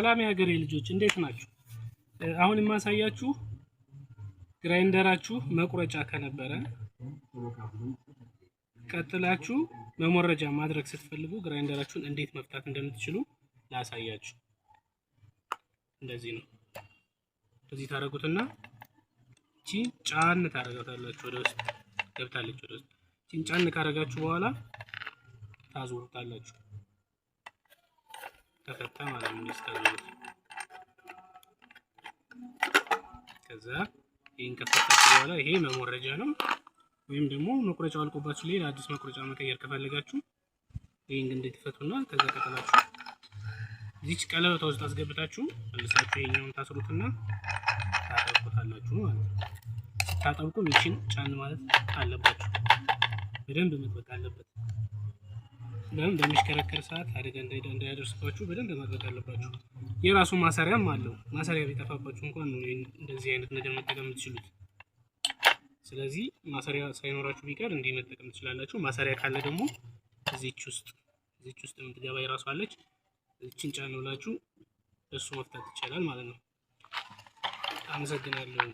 ሰላም የሀገሬ ልጆች እንዴት ናችሁ? አሁን የማሳያችሁ ግራይንደራችሁ መቁረጫ ከነበረ ቀጥላችሁ መሞረጃ ማድረግ ስትፈልጉ ግራይንደራችሁን እንዴት መፍታት እንደምትችሉ ላሳያችሁ። እንደዚህ ነው። እንደዚህ ታረጉትና እቺ ጫን ታረጋታላችሁ ወደ ውስጥ ገብታለች ወደ ውስጥ። እቺን ጫን ካረጋችሁ በኋላ ታዞሩታላችሁ። ተፈታ ማለት ነው። ታዞሩት ከዛ ይሄን ከፈታችሁ በኋላ ይሄ መሞረጃ ነው። ወይም ደግሞ መቁረጫው አልቆባችሁ ሌላ አዲስ መቁረጫ መቀየር ከፈለጋችሁ ይሄን እንዴት ትፈቱና ከዛ ቀጥላችሁ እዚች ቀለበቷ ውስጥ አስገብታችሁ መልሳችሁ ይሄኛውን ታስሩትና ታጠብቁታላችሁ ማለት ነው። ታጠብቁ ሚሽን ጫን ማለት አለባችሁ። በደንብ መጥበቅ አለበት። ለምን በሚሽከረከር ሰዓት አደጋ እንዳይደርስባችሁ በደንብ መጥበቅ አለባችሁ። የራሱ ማሰሪያም አለው። ማሰሪያ ቢጠፋባችሁ እንኳን ነው እንደዚህ አይነት ነገር መጠቀም የምትችሉት። ስለዚህ ማሰሪያ ሳይኖራችሁ ቢቀር እንዲህ መጠቀም ትችላላችሁ። ማሰሪያ ካለ ደግሞ እዚች ውስጥ የምትገባ የራሱ አለች። እቺን ጫን ብላችሁ እሱ መፍታት ይቻላል ማለት ነው። አመሰግናለሁ።